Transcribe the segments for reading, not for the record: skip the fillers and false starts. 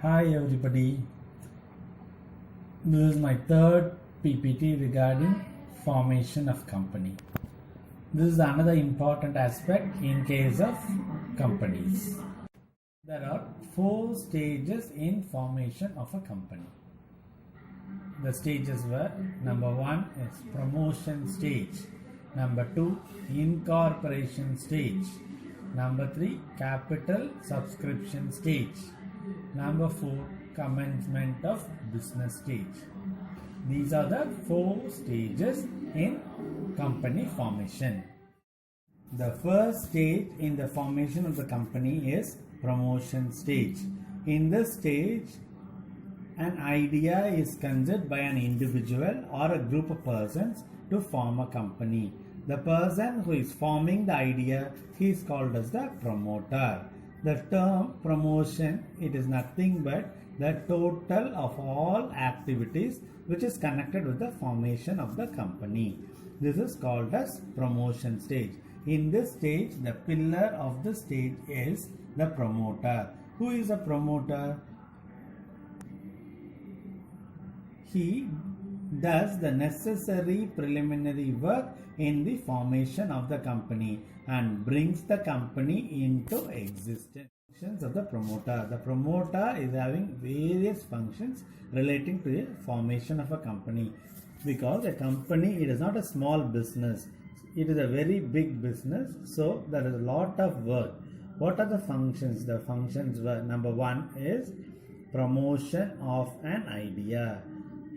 Hi everybody, this is my third PPT regarding formation of company. This is another important aspect in case of companies. There are 4 stages in formation of a company. The stages were: number 1 is promotion stage, number 2 incorporation stage, number 3 capital subscription stage, number 4 commencement of business stage. These are the 4 stages in company formation. The first stage in the formation of the company is promotion stage. In this stage, an idea is considered by an individual or a group of persons to form a company. The person who is forming the idea, he is called as the promoter. The term promotion, it is nothing but the total of all activities which is connected with the formation of the company. This is called as promotion stage. In this stage, the pillar of the stage is the promoter. Who is a promoter? He does the necessary preliminary work in the formation of the company and brings the company into existence. Functions of the promoter. The promoter is having various functions relating to the formation of a company, because a company, it is not a small business, it is a very big business, so there is a lot of work. What are the functions? The functions were: number 1 is promotion of an idea.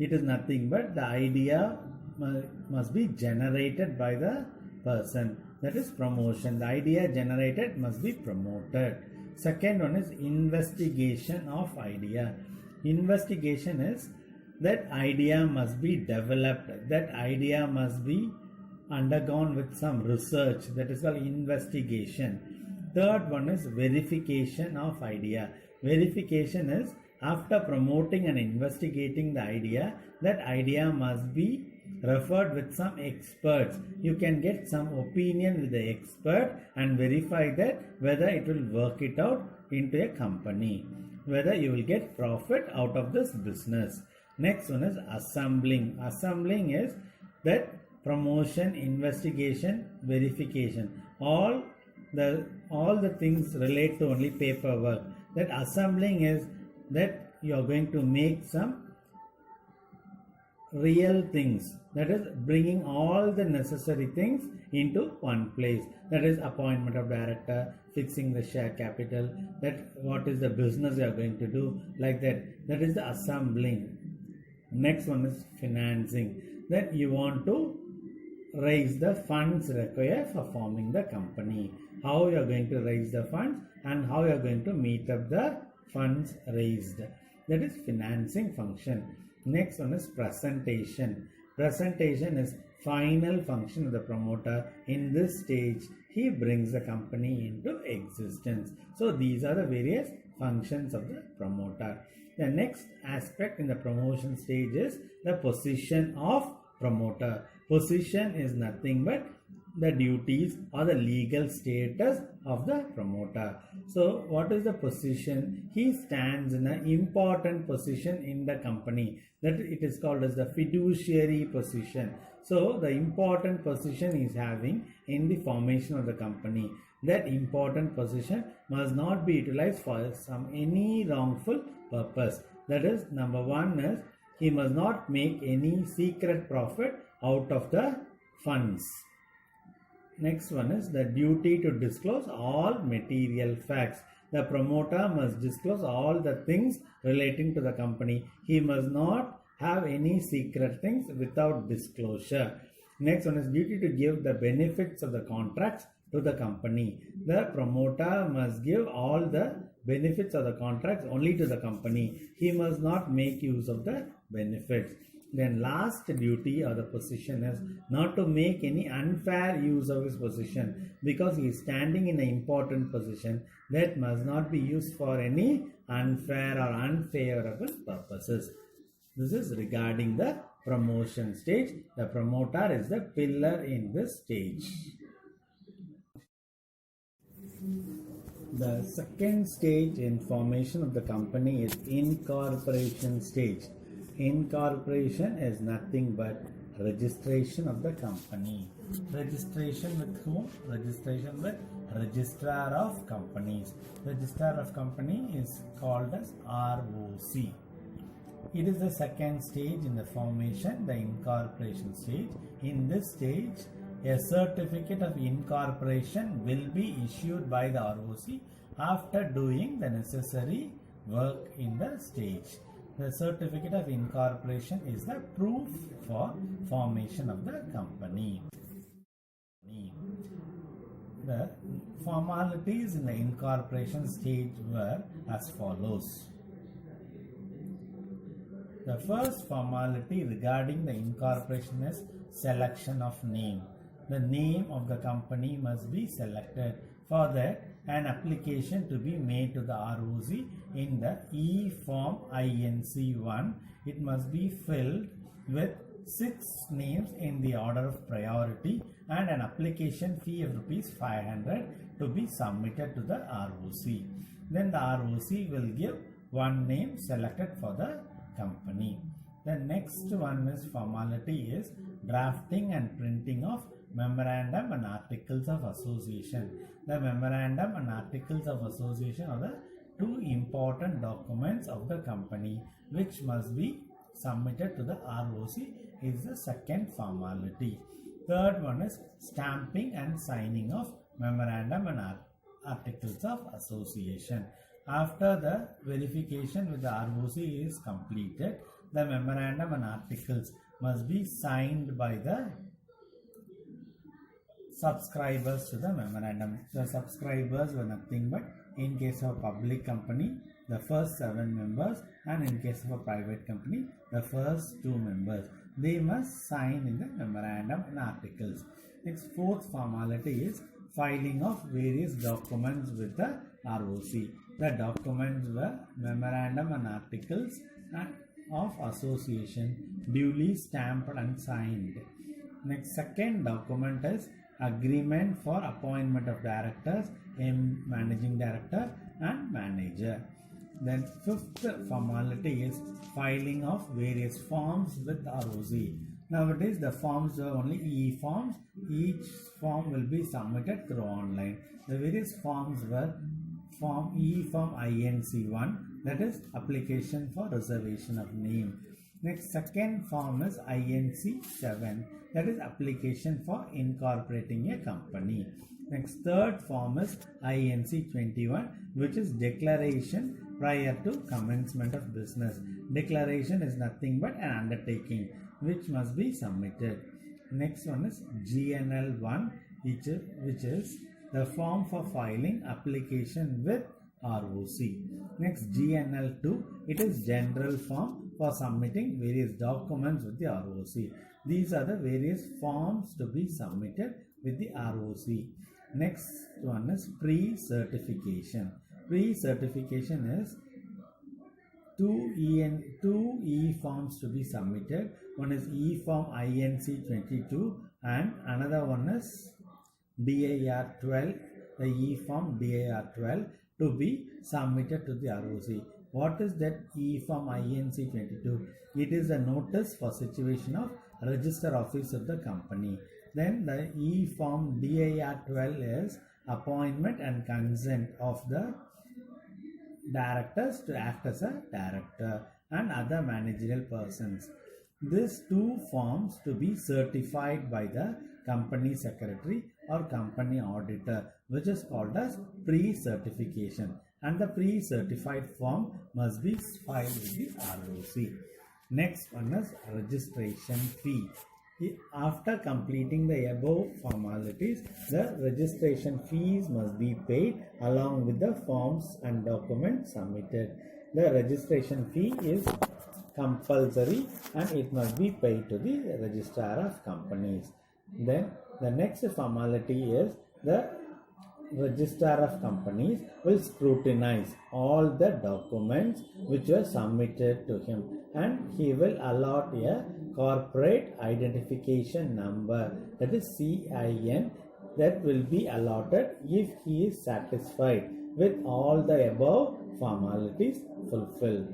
It is nothing but the idea must be generated by the person. That is promotion. The idea generated must be promoted. Second one is investigation of idea. Investigation is that idea must be developed. That idea must be undergone with some research. That is called investigation. Third one is verification of idea. Verification is after promoting and investigating the idea, that idea must be referred with some experts. You can get some opinion with the expert and verify that whether it will work it out into a company, whether you will get profit out of this business. Next one is assembling. Assembling is that promotion, investigation, verification. All the things relate to only paperwork. That assembling is that you are going to make some real things, that is bringing all the necessary things into one place. That is appointment of director, fixing the share capital, that what is the business you are going to do, like that. That is the assembling. Next one is financing. That you want to raise the funds required for forming the company. How you are going to raise the funds and how you are going to meet up the funds raised. That is financing function. Next one is presentation. Presentation is final function of the promoter. In this stage, he brings the company into existence. So these are the various functions of the promoter. The next aspect in the promotion stage is the position of promoter. Position is nothing but the duties or the legal status of the promoter. So what is the position? He stands in an important position in the company. That it is called as the fiduciary position. So the important position he is having in the formation of the company. That important position must not be utilized for any wrongful purpose. That is, number 1 is he must not make any secret profit out of the funds. Next one is the duty to disclose all material facts. The promoter must disclose all the things relating to the company. He must not have any secret things without disclosure. Next one is duty to give the benefits of the contracts to the company. The promoter must give all the benefits of the contracts only to the company. He must not make use of the benefits. Then last duty or the position is not to make any unfair use of his position, because he is standing in an important position that must not be used for any unfair or unfavorable purposes. This is regarding the promotion stage. The promoter is the pillar in this stage. The second stage in formation of the company is incorporation stage. Incorporation is nothing but registration of the company. Registration with whom? Registration with Registrar of Companies. Registrar of Company is called as ROC. It is the second stage in the formation, the incorporation stage. In this stage, a certificate of incorporation will be issued by the ROC after doing the necessary work in the stage. The certificate of incorporation is the proof for formation of the company. The formalities in the incorporation stage were as follows. The first formality regarding the incorporation is selection of name. The name of the company must be selected. For that, an application to be made to the ROC in the E-Form INC1. It must be filled with 6 names in the order of priority and an application fee of ₹500 to be submitted to the ROC. Then the ROC will give one name selected for the company. The next one is formality is drafting and printing of memorandum and articles of association. The memorandum and articles of association are the two important documents of the company which must be submitted to the ROC is the second formality. Third one is stamping and signing of memorandum and articles of association. After the verification with the ROC is completed, the memorandum and articles must be signed by the subscribers to the memorandum. The subscribers were nothing but, in case of a public company, the first 7 members, and in case of a private company, the first 2 members. They must sign in the memorandum and articles. Next, fourth formality is filing of various documents with the ROC. The documents were memorandum and articles of association duly stamped and signed. Next, second document is agreement for appointment of directors, managing director and manager. Then fifth formality is filing of various forms with ROC. Nowadays the forms are only e-forms. Each form will be submitted through online. The various forms were Form E-Form INC1, that is application for reservation of name. Next, second form is INC7, that is application for incorporating a company. Next, third form is INC21, which is declaration prior to commencement of business. Declaration is nothing but an undertaking which must be submitted. Next one is GNL1, which is the form for filing application with ROC. Next, GNL2, it is general form for submitting various documents with the ROC. These are the various forms to be submitted with the ROC. Next one is pre-certification. Pre-certification is two E-forms to be submitted. One is E-Form INC22 and another one is DIR12, the E-Form DIR12 to be submitted to the ROC. What is that E-Form INC22? It is a notice for situation of register office of the company. Then the E-Form DIR12 is appointment and consent of the directors to act as a director and other managerial persons. These two forms to be certified by the company secretary or company auditor, which is called as pre-certification, and the pre-certified form must be filed with the ROC. Next one is registration fee. After completing the above formalities, the registration fees must be paid along with the forms and documents submitted. The registration fee is compulsory and it must be paid to the registrar of companies. Then the next formality is the registrar of companies will scrutinize all the documents which were submitted to him, and he will allot a corporate identification number, that is CIN, that will be allotted if he is satisfied with all the above formalities fulfilled.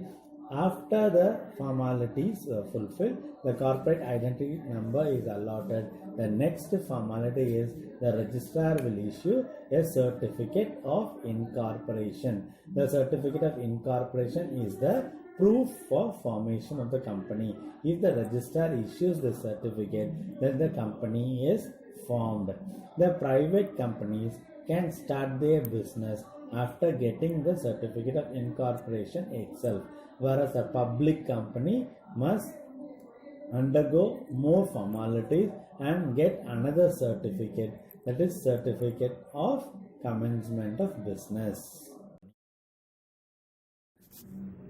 After the formalities fulfilled, the corporate identity number is allotted. The next formality is the registrar will issue a certificate of incorporation. The certificate of incorporation is the proof for formation of the company. If the registrar issues the certificate, then the company is formed. The private companies can start their business after getting the certificate of incorporation itself, whereas a public company must undergo more formalities and get another certificate, that is certificate of commencement of business.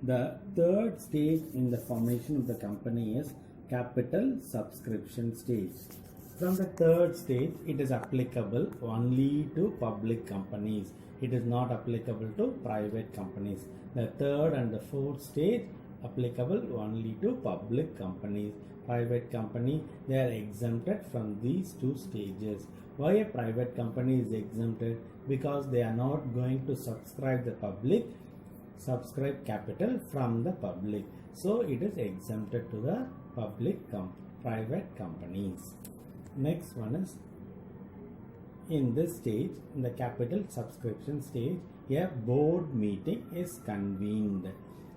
The third stage in the formation of the company is capital subscription stage. From the third stage, it is applicable only to public companies. It is not applicable to private companies. The third and the fourth stage applicable only to public companies. Private company, they are exempted from these two stages. Why a private company is exempted? Because they are not going to subscribe capital from the public, so it is exempted to the private companies. Next one is, in this stage, in the capital subscription stage, a board meeting is convened.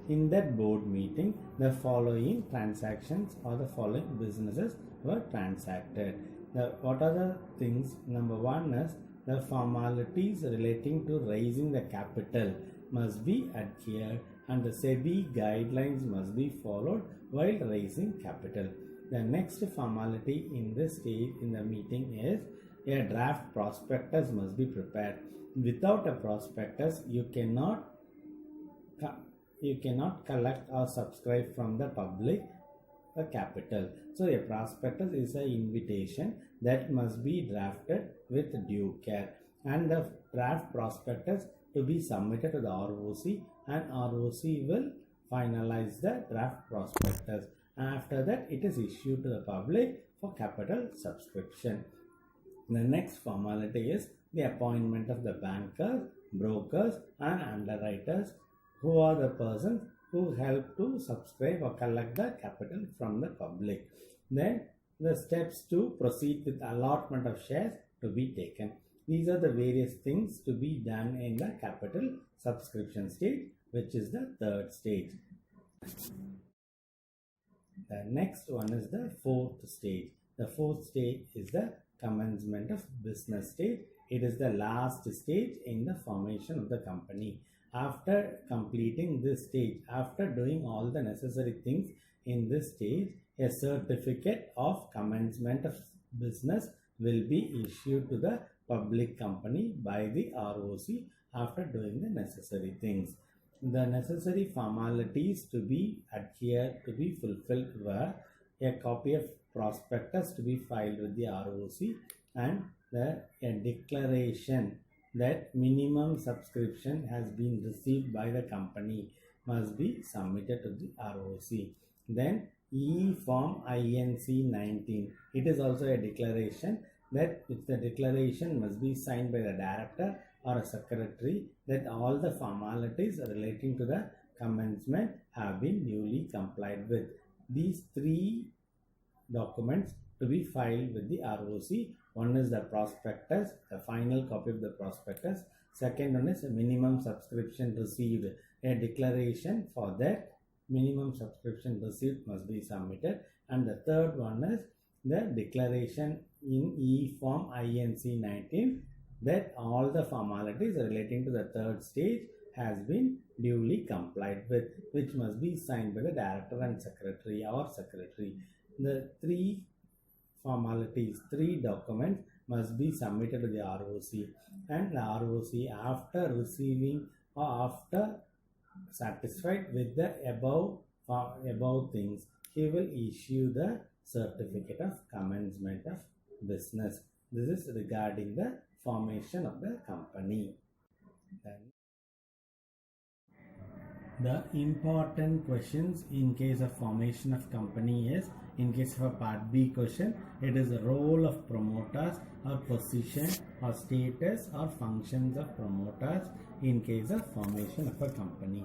In that board meeting, the following transactions or the following businesses were transacted. What are the things? Number one is the formalities relating to raising the capital must be adhered, and the SEBI guidelines must be followed while raising capital. The next formality in this stage in the meeting is a draft prospectus must be prepared. Without a prospectus, you cannot collect or subscribe from the public the capital. So a prospectus is an invitation that must be drafted with due care, and the draft prospectus to be submitted to the ROC, and ROC will finalize the draft prospectus. After that, it is issued to the public for capital subscription. The next formality is the appointment of the bankers, brokers and underwriters, who are the persons who help to subscribe or collect the capital from the public. Then the steps to proceed with allotment of shares to be taken. These are the various things to be done in the capital subscription stage, which is the third stage. The next one is the fourth stage. The fourth stage is the commencement of business stage. It is the last stage in the formation of the company. After completing this stage, after doing all the necessary things in this stage, a certificate of commencement of business will be issued to the public company by the ROC after doing the necessary things. The necessary formalities to be adhered to be fulfilled were a copy of prospectus to be filed with the ROC, and a declaration that minimum subscription has been received by the company must be submitted to the ROC. Then E-Form INC 19. It is also a declaration that the declaration must be signed by the director or a secretary that all the formalities relating to the commencement have been duly complied with. These three documents to be filed with the ROC. One is the prospectus, the final copy of the prospectus. Second one is a minimum subscription received. A declaration for that minimum subscription received must be submitted. And the third one is the declaration in E-Form INC 19 that all the formalities relating to the third stage has been duly complied with, which must be signed by the director and secretary or secretary. The three formalities, three documents must be submitted to the ROC, and the ROC, after receiving or after satisfied with the above things, he will issue the certificate of commencement of business. This is regarding the formation of the company. Then the important questions in case of formation of company is In case of a part B question, it is the role of promoters or position or status or functions of promoters in case of formation of a company.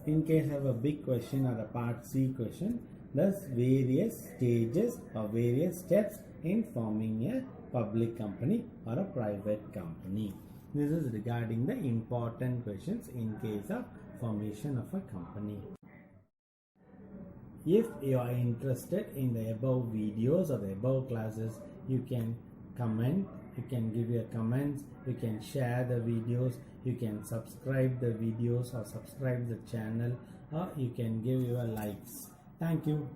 In case of a big question or a part C question, there's various stages or various steps in forming a public company or a private company. This is regarding the important questions in case of formation of a company. If you are interested in the above videos or the above classes, you can comment, you can give your comments, you can share the videos, you can subscribe the videos or subscribe the channel, or you can give your likes. Thank you.